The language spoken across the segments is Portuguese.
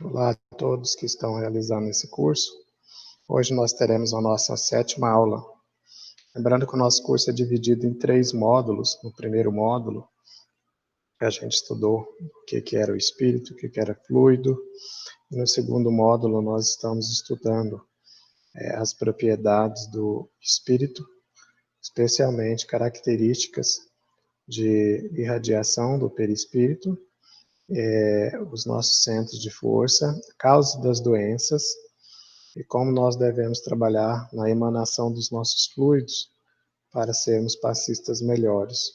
Olá a todos que estão realizando esse curso. Hoje nós teremos a nossa 7ª aula. Lembrando que o nosso curso é dividido em 3 módulos. No primeiro módulo, a gente estudou o que era o espírito, o que era fluido. E no segundo módulo, nós estamos estudando as propriedades do espírito, especialmente características de irradiação do perispírito, os nossos centros de força, causa das doenças, e como nós devemos trabalhar na emanação dos nossos fluidos para sermos passistas melhores.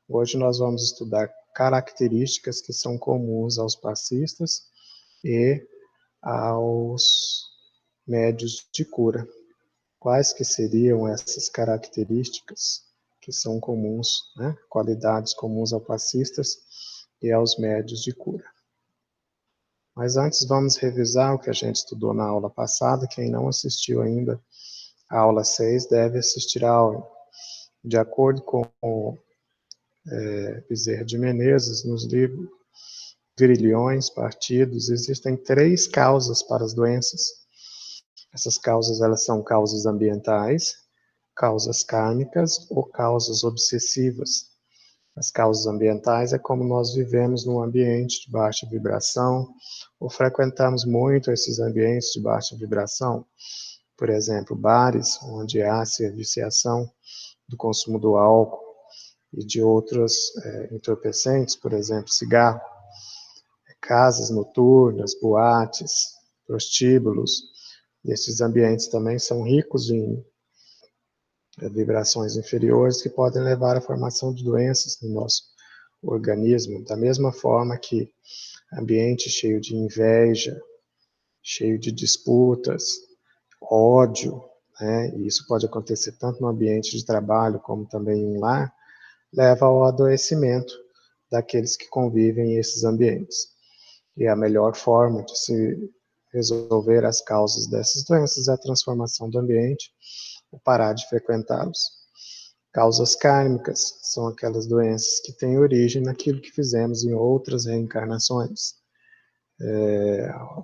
Hoje nós vamos estudar características que são comuns aos passistas e aos médios de cura. Quais que seriam essas características que são comuns, né? Qualidades comuns aos passistas e aos médios de cura. Mas antes vamos revisar o que a gente estudou na aula passada. Quem não assistiu ainda a aula 6 deve assistir a aula. De acordo com Bezerra de Menezes, nos livros Grilhões, Partidos, existem 3 causas para as doenças. Essas causas elas são causas ambientais, causas kármicas ou causas obsessivas. As causas ambientais é como nós vivemos num ambiente de baixa vibração, ou frequentamos muito esses ambientes de baixa vibração. Por exemplo, bares, onde há-se a viciação do consumo do álcool e de outros entorpecentes, por exemplo, cigarro. Casas noturnas, boates, prostíbulos. Esses ambientes também são ricos em vibrações inferiores que podem levar à formação de doenças no nosso organismo, da mesma forma que ambiente cheio de inveja, cheio de disputas, ódio, né? E isso pode acontecer tanto no ambiente de trabalho como também em lar, leva ao adoecimento daqueles que convivem em esses ambientes. E a melhor forma de se resolver as causas dessas doenças é a transformação do ambiente, ou parar de frequentá-los. Causas kármicas são aquelas doenças que têm origem naquilo que fizemos em outras reencarnações.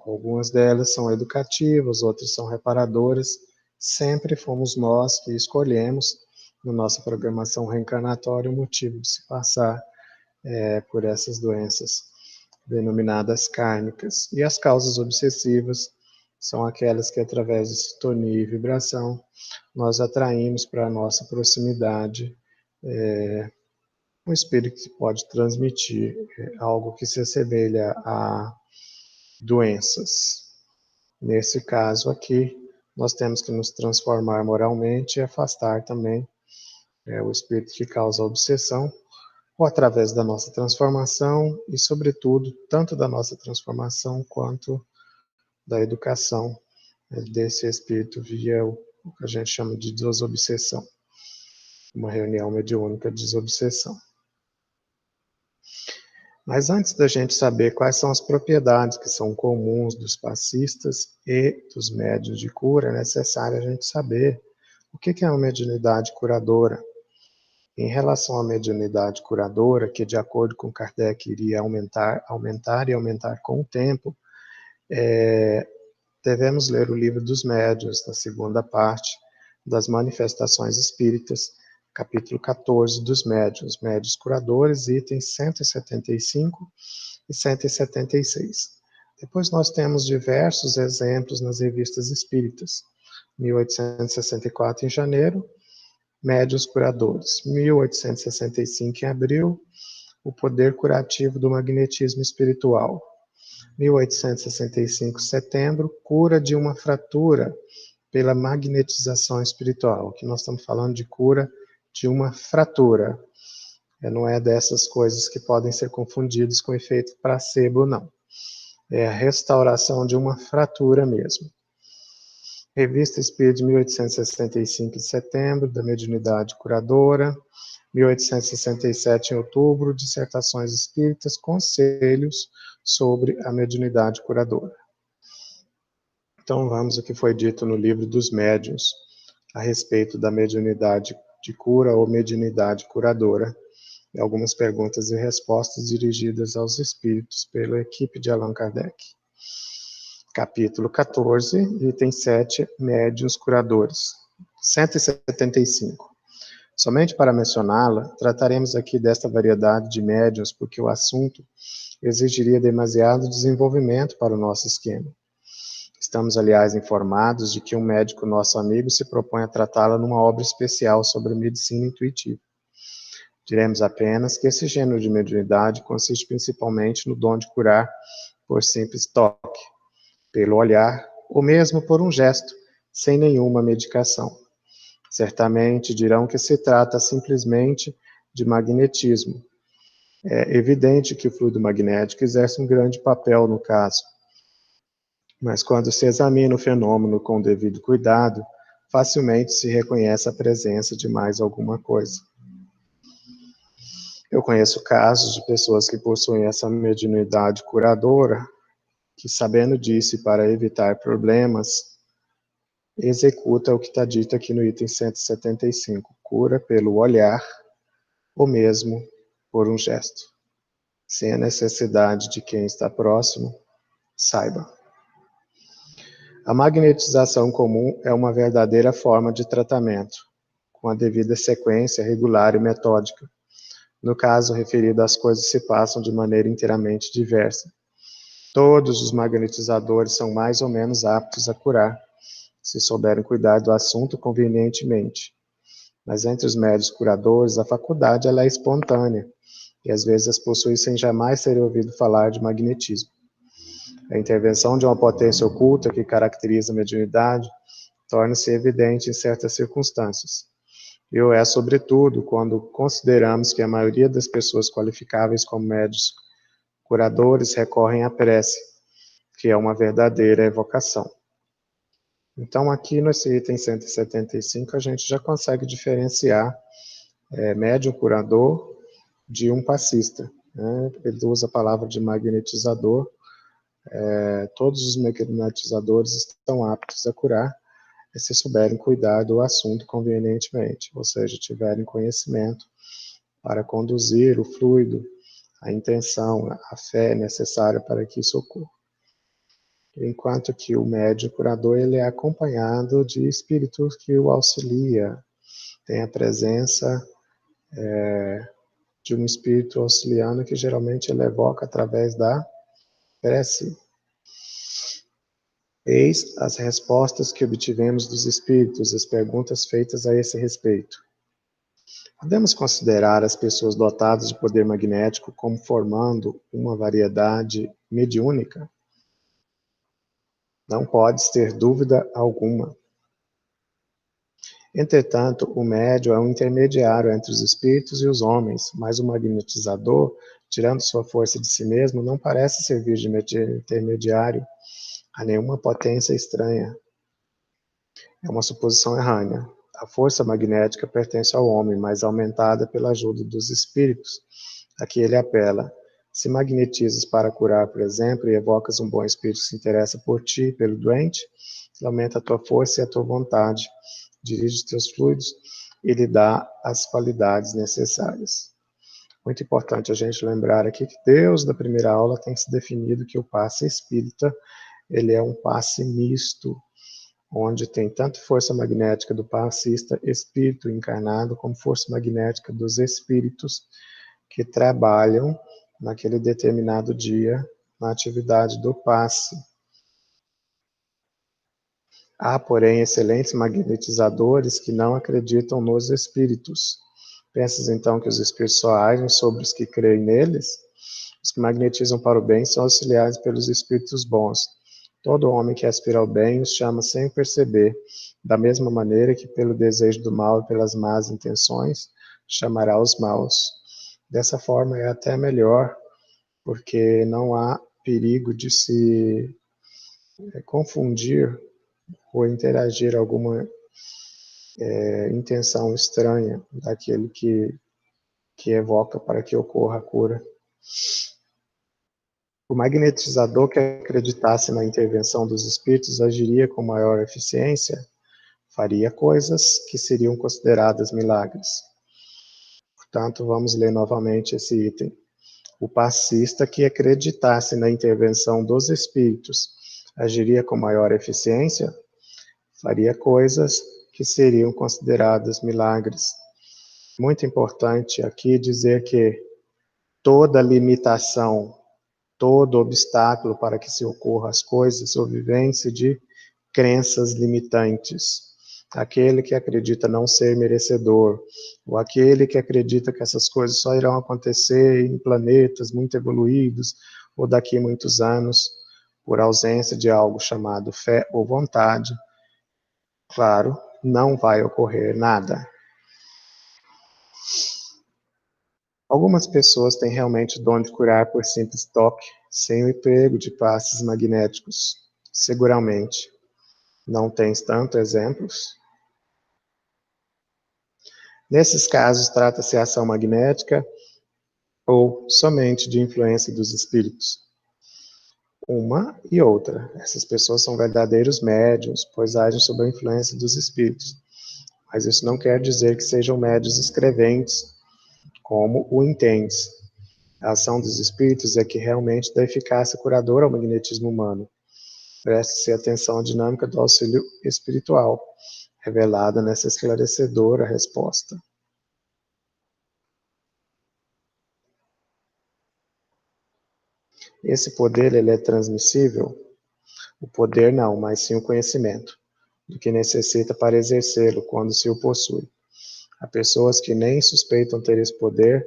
Algumas delas são educativas, outras são reparadoras. Sempre fomos nós que escolhemos, na nossa programação reencarnatória, o motivo de se passar por essas doenças denominadas kármicas. E as causas obsessivas são aquelas que, através de sintonia e vibração, nós atraímos para a nossa proximidade um espírito que pode transmitir algo que se assemelha a doenças. Nesse caso aqui, nós temos que nos transformar moralmente e afastar também o espírito que causa a obsessão, ou através da nossa transformação e, sobretudo, tanto da nossa transformação quanto da educação desse espírito via o que a gente chama de desobsessão, uma reunião mediúnica de desobsessão. Mas antes da gente saber quais são as propriedades que são comuns dos passistas e dos médiuns de cura, é necessário a gente saber o que é uma mediunidade curadora. Em relação à mediunidade curadora, que de acordo com Kardec iria aumentar com o tempo, devemos ler o Livro dos Médiuns, na segunda parte das Manifestações Espíritas, capítulo 14 dos Médiuns, Médiuns Curadores, itens 175 e 176. Depois nós temos diversos exemplos nas revistas espíritas. 1864 em janeiro, Médiuns Curadores. 1865 em abril, o poder curativo do magnetismo espiritual. 1865, setembro, cura de uma fratura pela magnetização espiritual. Aqui nós estamos falando de cura de uma fratura. Não é dessas coisas que podem ser confundidas com efeito placebo, não. É a restauração de uma fratura mesmo. Revista Espírita de 1865, de setembro, da Mediunidade Curadora. 1867, em outubro, Dissertações Espíritas, Conselhos sobre a Mediunidade Curadora. Então vamos ao que foi dito no Livro dos Médiuns, a respeito da mediunidade de cura ou mediunidade curadora, algumas perguntas e respostas dirigidas aos espíritos pela equipe de Allan Kardec. Capítulo 14, item 7, médiuns curadores. 175. Somente para mencioná-la, trataremos aqui desta variedade de médiuns porque o assunto exigiria demasiado desenvolvimento para o nosso esquema. Estamos, aliás, informados de que um médico nosso amigo se propõe a tratá-la numa obra especial sobre medicina intuitiva. Diremos apenas que esse gênero de mediunidade consiste principalmente no dom de curar por simples toque, pelo olhar, ou mesmo por um gesto, sem nenhuma medicação. Certamente dirão que se trata simplesmente de magnetismo. É evidente que o fluido magnético exerce um grande papel no caso. Mas quando se examina o fenômeno com o devido cuidado, facilmente se reconhece a presença de mais alguma coisa. Eu conheço casos de pessoas que possuem essa mediunidade curadora, que sabendo disso e para evitar problemas, executa o que está dito aqui no item 175, cura pelo olhar ou mesmo por um gesto. Sem a necessidade de quem está próximo, saiba. A magnetização comum é uma verdadeira forma de tratamento, com a devida sequência regular e metódica. No caso referido, as coisas se passam de maneira inteiramente diversa. Todos os magnetizadores são mais ou menos aptos a curar, se souberem cuidar do assunto convenientemente. Mas entre os médios curadores, a faculdade ela é espontânea, e às vezes as possui sem jamais ter ouvido falar de magnetismo. A intervenção de uma potência oculta que caracteriza a mediunidade torna-se evidente em certas circunstâncias. E o é, sobretudo, quando consideramos que a maioria das pessoas qualificáveis como médios curadores recorrem à prece, que é uma verdadeira evocação. Então, aqui nesse item 175, a gente já consegue diferenciar médium curador de um passista. Né? Ele usa a palavra de magnetizador. Todos os magnetizadores estão aptos a curar, se souberem cuidar do assunto convenientemente, ou seja, tiverem conhecimento para conduzir o fluido, a intenção, a fé necessária para que isso ocorra. Enquanto que o médium curador ele é acompanhado de espíritos que o auxilia, tem a presença de um espírito auxiliando que geralmente ele evoca através da prece. Eis as respostas que obtivemos dos espíritos, as perguntas feitas a esse respeito. Podemos considerar as pessoas dotadas de poder magnético como formando uma variedade mediúnica? Não podes ter dúvida alguma. Entretanto, o médium é um intermediário entre os espíritos e os homens, mas o magnetizador, tirando sua força de si mesmo, não parece servir de intermediário a nenhuma potência estranha. É uma suposição errônea. A força magnética pertence ao homem, mas aumentada pela ajuda dos espíritos, a que ele apela. Se magnetizas para curar, por exemplo, e evocas um bom espírito que se interessa por ti, pelo doente, ele aumenta a tua força e a tua vontade, dirige os teus fluidos e lhe dá as qualidades necessárias. Muito importante a gente lembrar aqui que Deus, da primeira aula, tem se definido que o passe espírita, ele é um passe misto, onde tem tanto força magnética do passista, espírito encarnado, como força magnética dos espíritos que trabalham naquele determinado dia na atividade do passe. Há, porém, excelentes magnetizadores que não acreditam nos espíritos. Pensas então que os espíritos só agem sobre os que creem neles? Os que magnetizam para o bem são auxiliados pelos espíritos bons. Todo homem que aspira ao bem os chama sem perceber, da mesma maneira que pelo desejo do mal e pelas más intenções chamará os maus. Dessa forma é até melhor, porque não há perigo de se confundir ou interagir alguma intenção estranha daquele que evoca para que ocorra a cura. O magnetizador que acreditasse na intervenção dos espíritos agiria com maior eficiência, faria coisas que seriam consideradas milagres. Portanto, vamos ler novamente esse item. O passista que acreditasse na intervenção dos espíritos agiria com maior eficiência, faria coisas que seriam consideradas milagres. Muito importante aqui dizer que toda limitação, todo obstáculo para que se ocorra as coisas, ou vivência de crenças limitantes. Aquele que acredita não ser merecedor, ou aquele que acredita que essas coisas só irão acontecer em planetas muito evoluídos, ou daqui a muitos anos, por ausência de algo chamado fé ou vontade, claro, não vai ocorrer nada. Algumas pessoas têm realmente o dom de curar por simples toque, sem o emprego de passes magnéticos. Seguramente. Não tens tantos exemplos? Nesses casos, trata-se de ação magnética ou somente de influência dos espíritos? Uma e outra. Essas pessoas são verdadeiros médiuns, pois agem sob a influência dos espíritos. Mas isso não quer dizer que sejam médiuns escreventes, como o entendes. A ação dos espíritos é que realmente dá eficácia curadora ao magnetismo humano. Preste-se atenção à dinâmica do auxílio espiritual, revelada nessa esclarecedora resposta. Esse poder, ele é transmissível? O poder não, mas sim o conhecimento, do que necessita para exercê-lo quando se o possui. Há pessoas que nem suspeitam ter esse poder,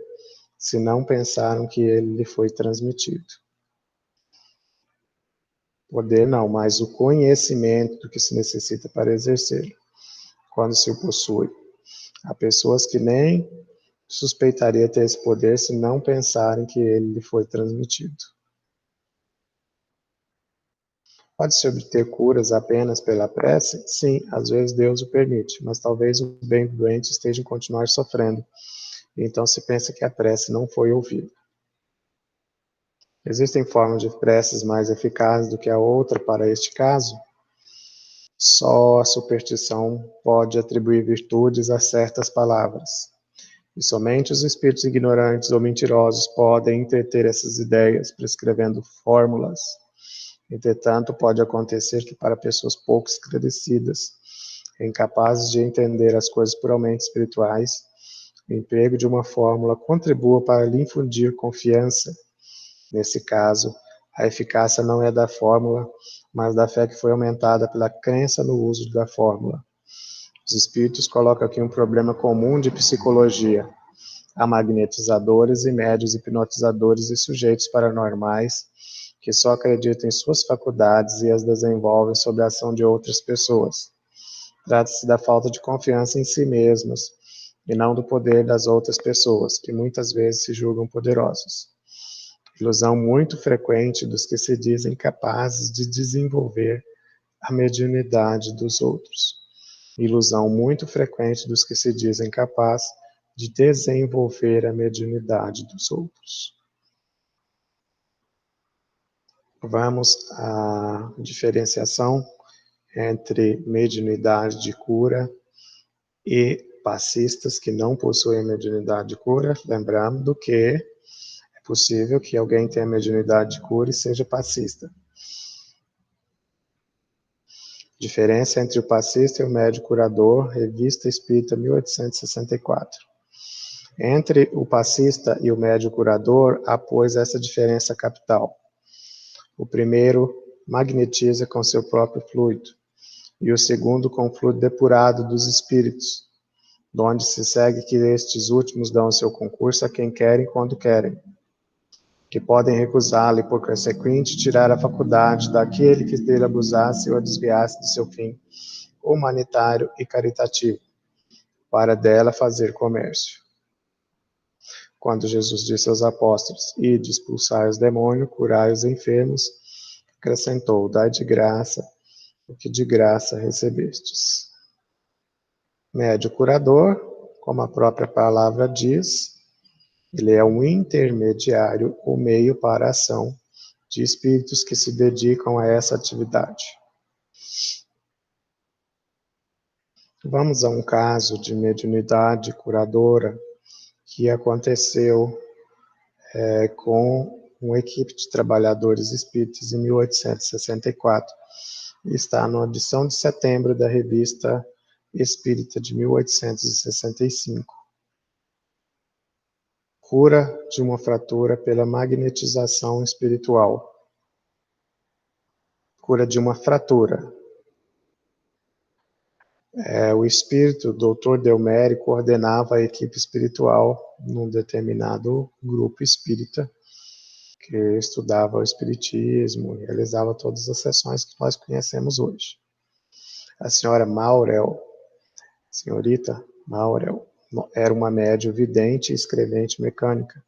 se não pensaram que ele lhe foi transmitido. Poder não, mas o conhecimento do que se necessita para exercê-lo, quando se o possui. Há pessoas que nem suspeitaria ter esse poder se não pensarem que ele lhe foi transmitido. Pode-se obter curas apenas pela prece? Sim, às vezes Deus o permite, mas talvez o bem do doente esteja em continuar sofrendo. Então se pensa que a prece não foi ouvida. Existem formas de preces mais eficazes do que a outra para este caso? Só a superstição pode atribuir virtudes a certas palavras. E somente os espíritos ignorantes ou mentirosos podem entreter essas ideias, prescrevendo fórmulas. Entretanto, pode acontecer que para pessoas pouco esclarecidas, incapazes de entender as coisas puramente espirituais, o emprego de uma fórmula contribua para lhe infundir confiança. Nesse caso, a eficácia não é da fórmula, mas da fé que foi aumentada pela crença no uso da fórmula. Os espíritos colocam aqui um problema comum de psicologia. Há magnetizadores e médios hipnotizadores e sujeitos paranormais que só acreditam em suas faculdades e as desenvolvem sob a ação de outras pessoas. Trata-se da falta de confiança em si mesmas e não do poder das outras pessoas, que muitas vezes se julgam poderosos. Ilusão muito frequente dos que se dizem capazes de desenvolver a mediunidade dos outros. Ilusão muito frequente dos que se dizem capazes de desenvolver a mediunidade dos outros. Vamos à diferenciação entre mediunidade de cura e passistas que não possuem mediunidade de cura, lembrando que é possível que alguém tenha mediunidade de cura e seja passista. Diferença entre o passista e o médium curador, Revista Espírita 1864. Entre o passista e o médium curador, há, pois, essa diferença capital. O primeiro magnetiza com seu próprio fluido, e o segundo com o fluido depurado dos espíritos, donde se segue que estes últimos dão o seu concurso a quem querem quando querem, que podem recusá-lo e, por consequente, tirar a faculdade daquele que dele abusasse ou a desviasse do seu fim humanitário e caritativo, para dela fazer comércio. Quando Jesus disse aos apóstolos, ide expulsai os demônios, curai os enfermos, acrescentou, dai de graça o que de graça recebestes. Médio curador, como a própria palavra diz, ele é um intermediário, o meio para a ação de espíritos que se dedicam a essa atividade. Vamos a um caso de mediunidade curadora que aconteceu com uma equipe de trabalhadores espíritas em 1864. E está na edição de setembro da Revista Espírita de 1865. Cura de uma fratura pela magnetização espiritual. Cura de uma fratura. O espírito, Dr. Delmery, coordenava a equipe espiritual num determinado grupo espírita que estudava o espiritismo e realizava todas as sessões que nós conhecemos hoje. A senhora Maurel, senhorita Maurel, era uma médium vidente e escrevente mecânica.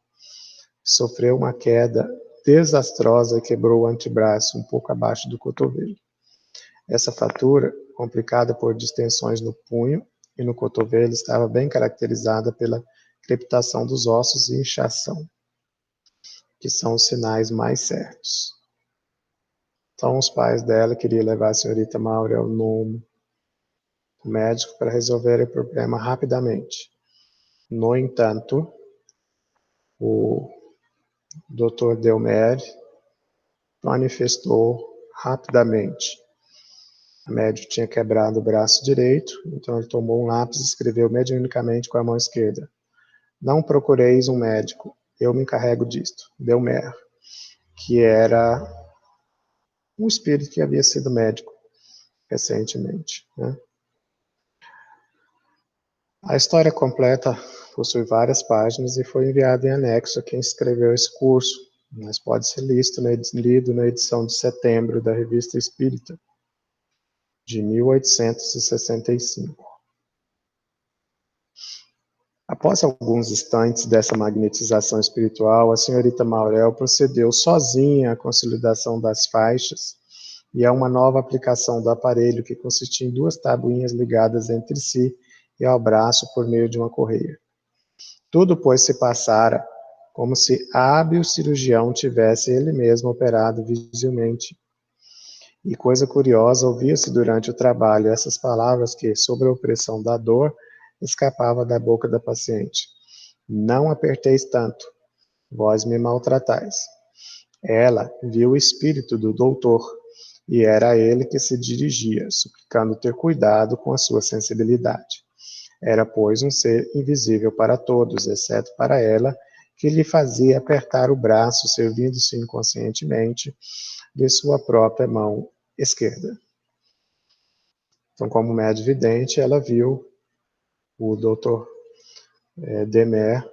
Sofreu uma queda desastrosa e quebrou o antebraço um pouco abaixo do cotovelo. Essa fratura, complicada por distensões no punho e no cotovelo, estava bem caracterizada pela crepitação dos ossos e inchação, que são os sinais mais certos. Então, os pais dela queriam levar a senhorita Maurel no médico para resolver o problema rapidamente. No entanto, o Dr. Delmery manifestou rapidamente. A médium tinha quebrado o braço direito, então ele tomou um lápis e escreveu mediunicamente com a mão esquerda: "Não procureis um médico, eu me encarrego disto." Delmery, que era um espírito que havia sido médico recentemente, né? A história completa possui várias páginas e foi enviada em anexo a quem escreveu esse curso, mas pode ser lido na edição de setembro da Revista Espírita, de 1865. Após alguns instantes dessa magnetização espiritual, a senhorita Maurel procedeu sozinha à consolidação das faixas e a uma nova aplicação do aparelho, que consistia em 2 tabuinhas ligadas entre si e ao braço por meio de uma correia. Tudo, pois, se passara como se hábil cirurgião tivesse ele mesmo operado visivelmente. E coisa curiosa, ouvia-se durante o trabalho essas palavras que, sob a opressão da dor, escapava da boca da paciente: "Não aperteis tanto, vós me maltratais." Ela viu o espírito do doutor, e era a ele que se dirigia, suplicando ter cuidado com a sua sensibilidade. Era, pois, um ser invisível para todos, exceto para ela, que lhe fazia apertar o braço, servindo-se inconscientemente de sua própria mão esquerda. Então, como médium vidente, ela viu o Dr. Delmery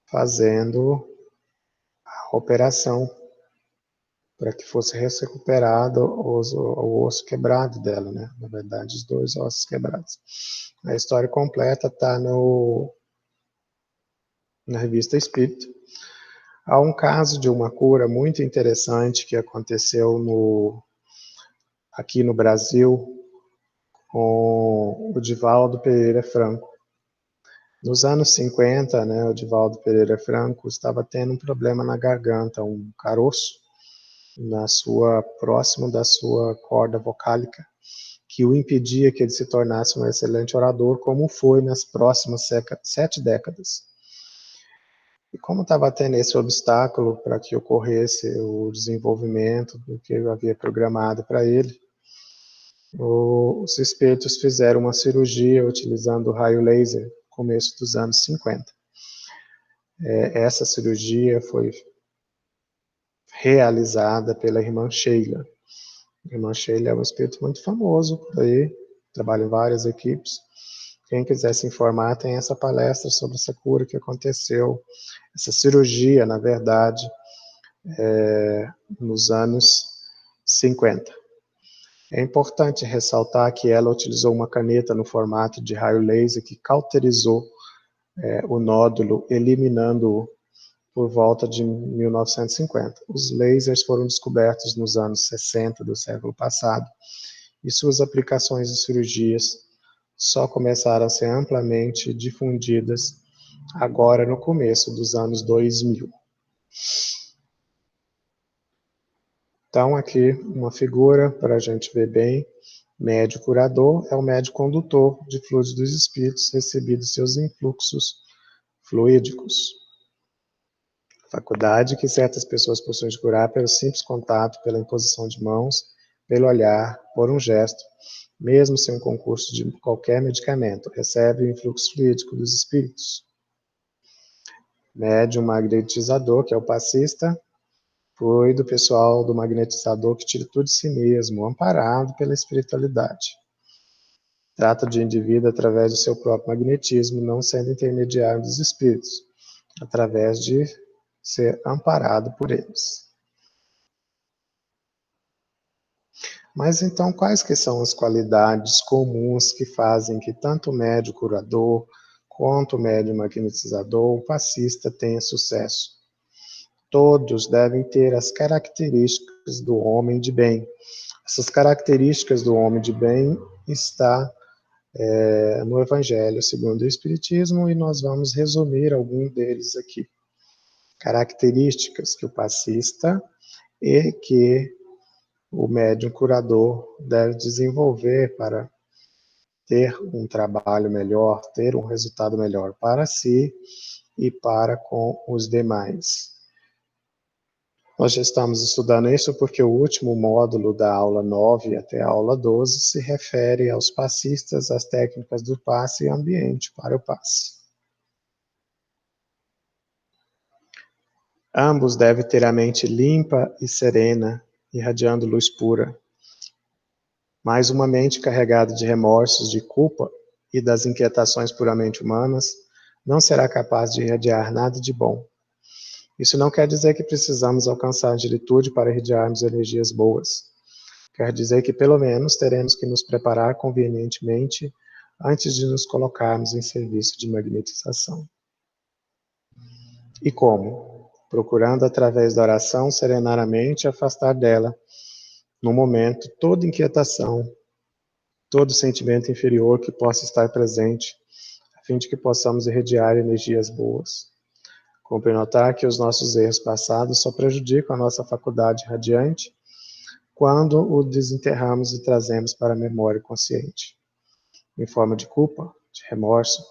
fazendo a operação para que fosse recuperado o osso quebrado dela, né? Na verdade, os 2 ossos quebrados. A história completa está na Revista Espírita. Há um caso de uma cura muito interessante que aconteceu aqui no Brasil com o Divaldo Pereira Franco. Nos anos 50, né, o Divaldo Pereira Franco estava tendo um problema na garganta, um caroço próximo da sua corda vocálica, que o impedia que ele se tornasse um excelente orador, como foi nas próximas 7 décadas. E como estava tendo esse obstáculo para que ocorresse o desenvolvimento do que eu havia programado para ele, os espíritos fizeram uma cirurgia utilizando raio laser no começo dos anos 50. Essa cirurgia foi realizada pela irmã Sheila. A irmã Sheila é um espírito muito famoso por aí, trabalha em várias equipes. Quem quiser se informar, tem essa palestra sobre essa cura que aconteceu, essa cirurgia, na verdade, nos anos 50. É importante ressaltar que ela utilizou uma caneta no formato de raio laser que cauterizou o nódulo, eliminando-o por volta de 1950. Os lasers foram descobertos nos anos 60 do século passado e suas aplicações em cirurgias só começaram a ser amplamente difundidas agora no começo dos anos 2000. Então, aqui uma figura para a gente ver bem. Médio curador é o médio condutor de fluidos dos espíritos recebidos seus influxos fluídicos. faculdade que certas pessoas possuem de curar pelo simples contato, pela imposição de mãos, pelo olhar, por um gesto, mesmo sem um concurso de qualquer medicamento, recebe o influxo fluídico dos espíritos. Médium magnetizador, que é o passista, fluido pessoal do magnetizador que tira tudo de si mesmo, amparado pela espiritualidade. Trata de indivíduo através do seu próprio magnetismo, não sendo intermediário dos espíritos, através de ser amparado por eles. Mas então, quais que são as qualidades comuns que fazem que tanto o médium curador quanto o médium magnetizador, o passista, tenha sucesso? Todos devem ter as características do homem de bem. Essas características do homem de bem está no Evangelho segundo o Espiritismo, e nós vamos resumir algum deles aqui. Características que o passista e que o médium curador deve desenvolver para ter um trabalho melhor, ter um resultado melhor para si e para com os demais. Nós já estamos estudando isso porque o último módulo da aula 9 até a aula 12 se refere aos passistas, às técnicas do passe e ambiente para o passe. Ambos devem ter a mente limpa e serena, irradiando luz pura. Mas uma mente carregada de remorsos, de culpa e das inquietações puramente humanas não será capaz de irradiar nada de bom. Isso não quer dizer que precisamos alcançar a angelitude para irradiarmos energias boas. Quer dizer que pelo menos teremos que nos preparar convenientemente antes de nos colocarmos em serviço de magnetização. E como? Procurando através da oração serenar a mente e afastar dela, no momento, toda inquietação, todo sentimento inferior que possa estar presente, a fim de que possamos irradiar energias boas. Cumpre notar que os nossos erros passados só prejudicam a nossa faculdade radiante quando o desenterramos e trazemos para a memória consciente, em forma de culpa, de remorso,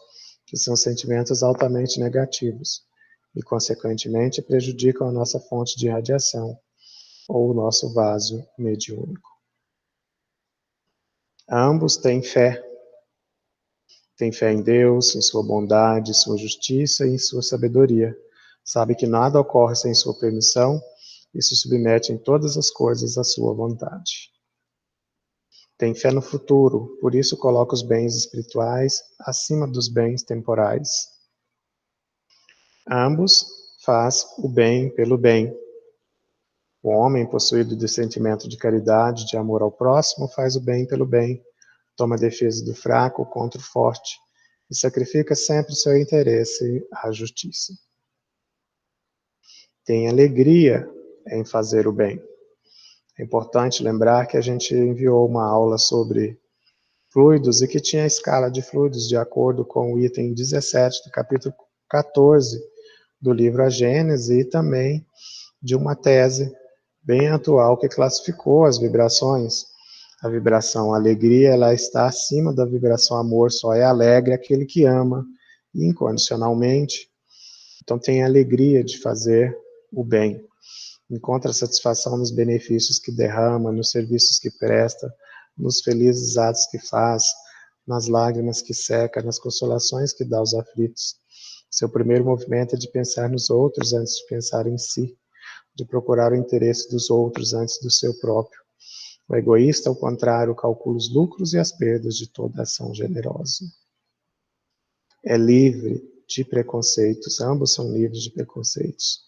que são sentimentos altamente negativos e, consequentemente, prejudicam a nossa fonte de radiação ou o nosso vaso mediúnico. Ambos têm fé. Têm fé em Deus, em sua bondade, em sua justiça e em sua sabedoria. Sabe que nada ocorre sem sua permissão e se submete em todas as coisas à sua vontade. Tem fé no futuro, por isso coloca os bens espirituais acima dos bens temporais. Ambos faz o bem pelo bem. O homem, possuído de sentimento de caridade, de amor ao próximo, faz o bem pelo bem, toma a defesa do fraco contra o forte e sacrifica sempre o seu interesse à justiça. Tem alegria em fazer o bem. É importante lembrar que a gente enviou uma aula sobre fluidos e que tinha a escala de fluidos de acordo com o item 17 do capítulo 14 do livro A Gênese e também de uma tese bem atual que classificou as vibrações. A vibração alegria, ela está acima da vibração amor, só é alegre aquele que ama incondicionalmente. Então tem a alegria de fazer o bem. Encontra satisfação nos benefícios que derrama, nos serviços que presta, nos felizes atos que faz, nas lágrimas que seca, nas consolações que dá aos aflitos. Seu primeiro movimento é de pensar nos outros antes de pensar em si, de procurar o interesse dos outros antes do seu próprio. O egoísta, ao contrário, calcula os lucros e as perdas de toda ação generosa. É livre de preconceitos, ambos são livres de preconceitos.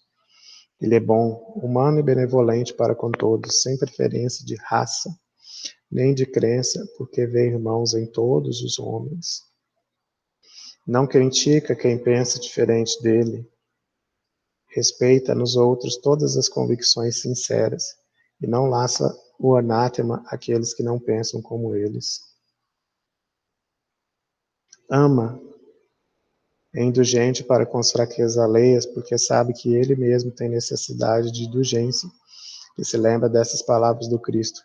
Ele é bom, humano e benevolente para com todos, sem preferência de raça, nem de crença, porque vê irmãos em todos os homens. Não critica quem pensa diferente dele. Respeita nos outros todas as convicções sinceras e não laça o anátema àqueles que não pensam como eles. Ama, é indulgente para com as fraquezas alheias, porque sabe que ele mesmo tem necessidade de indulgência, e se lembra dessas palavras do Cristo.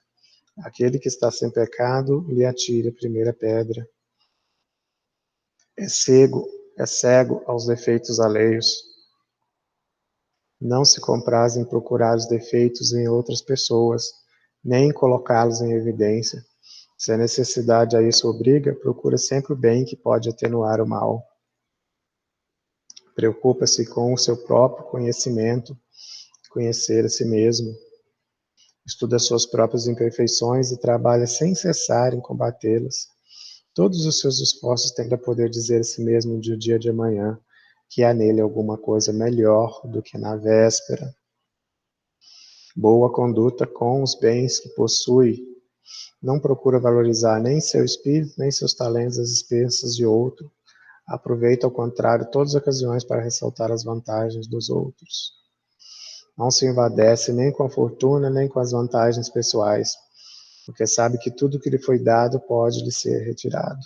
Aquele que está sem pecado, lhe atire a primeira pedra. É cego aos defeitos alheios. Não se compraz em procurar os defeitos em outras pessoas, nem em colocá-los em evidência. Se a necessidade a isso obriga, procura sempre o bem que pode atenuar o mal. Preocupa-se com o seu próprio conhecimento, conhecer a si mesmo. Estuda suas próprias imperfeições e trabalha sem cessar em combatê-las. Todos os seus esforços tendem a poder dizer a si mesmo no dia de amanhã que há nele alguma coisa melhor do que na véspera. Boa conduta com os bens que possui. Não procura valorizar nem seu espírito, nem seus talentos às expensas de outro. Aproveita, ao contrário, todas as ocasiões para ressaltar as vantagens dos outros. Não se envadece nem com a fortuna, nem com as vantagens pessoais, porque sabe que tudo que lhe foi dado pode lhe ser retirado.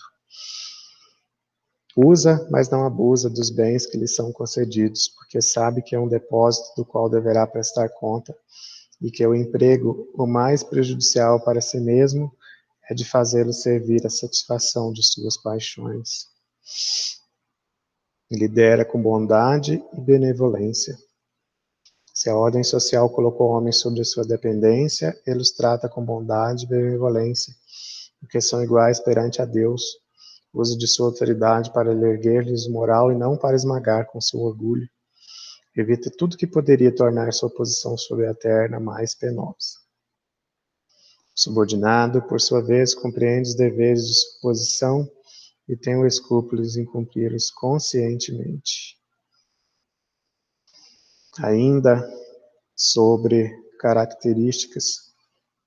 Usa, mas não abusa dos bens que lhe são concedidos, porque sabe que é um depósito do qual deverá prestar conta, e que o emprego o mais prejudicial para si mesmo é de fazê-lo servir à satisfação de suas paixões. Lidera com bondade e benevolência. Se a ordem social colocou homens sob sua dependência, ele os trata com bondade e benevolência, porque são iguais perante a Deus. Usa de sua autoridade para erguer-lhes o moral e não para esmagar com seu orgulho. Evita tudo que poderia tornar sua posição sobre a terra mais penosa. O subordinado, por sua vez, compreende os deveres de sua posição e tem o escrúpulo em cumpri-los conscientemente. Ainda sobre características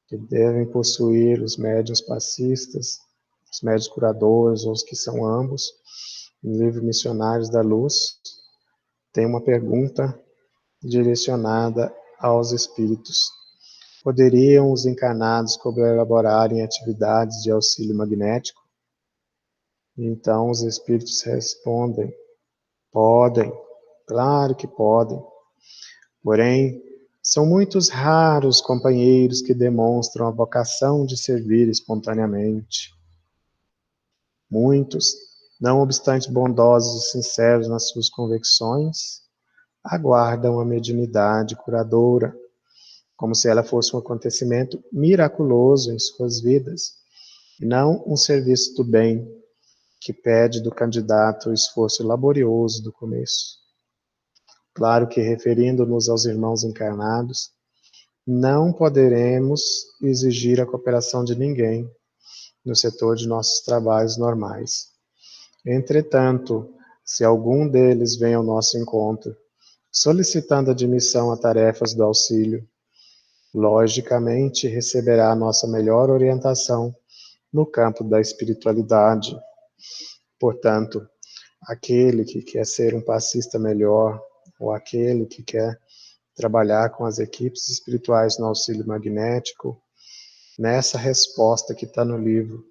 que devem possuir os médiuns passistas, os médiuns curadores ou os que são ambos, no livro Missionários da Luz, tem uma pergunta direcionada aos espíritos. Poderiam os encarnados colaborarem em atividades de auxílio magnético? Então os espíritos respondem: podem, claro que podem. Porém, são muitos raros companheiros que demonstram a vocação de servir espontaneamente. Muitos, não obstante bondosos e sinceros nas suas convicções, aguardam a mediunidade curadora, como se ela fosse um acontecimento miraculoso em suas vidas, e não um serviço do bem que pede do candidato o esforço laborioso do começo. Claro que, referindo-nos aos irmãos encarnados, não poderemos exigir a cooperação de ninguém no setor de nossos trabalhos normais. Entretanto, se algum deles vem ao nosso encontro, solicitando admissão a tarefas do auxílio, logicamente receberá a nossa melhor orientação no campo da espiritualidade. Portanto, aquele que quer ser um passista melhor, ou aquele que quer trabalhar com as equipes espirituais no auxílio magnético, nessa resposta que está no livro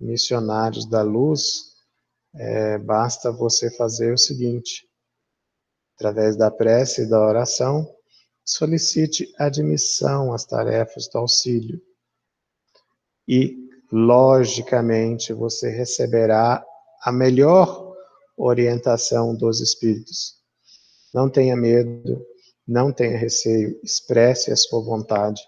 Missionários da Luz, basta você fazer o seguinte: através da prece e da oração, solicite admissão às tarefas do auxílio. E, logicamente, você receberá a melhor orientação dos espíritos. Não tenha medo, não tenha receio, expresse a sua vontade.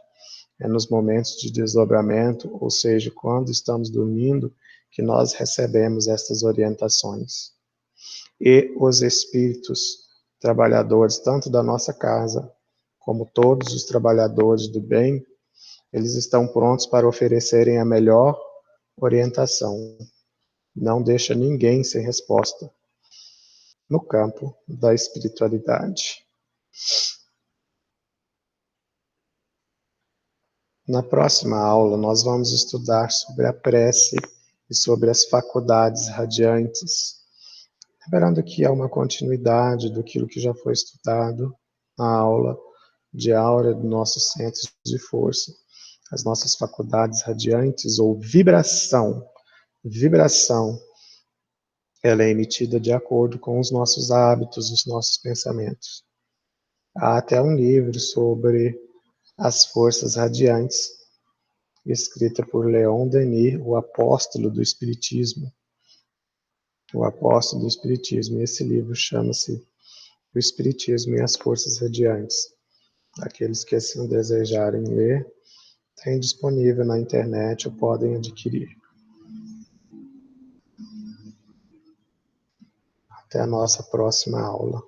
É nos momentos de desdobramento, ou seja, quando estamos dormindo, que nós recebemos estas orientações. E os espíritos trabalhadores, tanto da nossa casa, como todos os trabalhadores do bem, eles estão prontos para oferecerem a melhor orientação. Não deixa ninguém sem resposta no campo da espiritualidade. Na próxima aula, nós vamos estudar sobre a prece e sobre as faculdades radiantes. Lembrando que há uma continuidade daquilo que já foi estudado na aula de aura do nosso centro de força. As nossas faculdades radiantes ou vibração. Vibração, ela é emitida de acordo com os nossos hábitos, os nossos pensamentos. Há até um livro sobre as forças radiantes, escrita por Leon Denis, o apóstolo do Espiritismo. O apóstolo do Espiritismo. Esse livro chama-se o Espiritismo e as Forças Radiantes. Aqueles que assim desejarem ler, tem disponível na internet ou podem adquirir. Até a nossa próxima aula.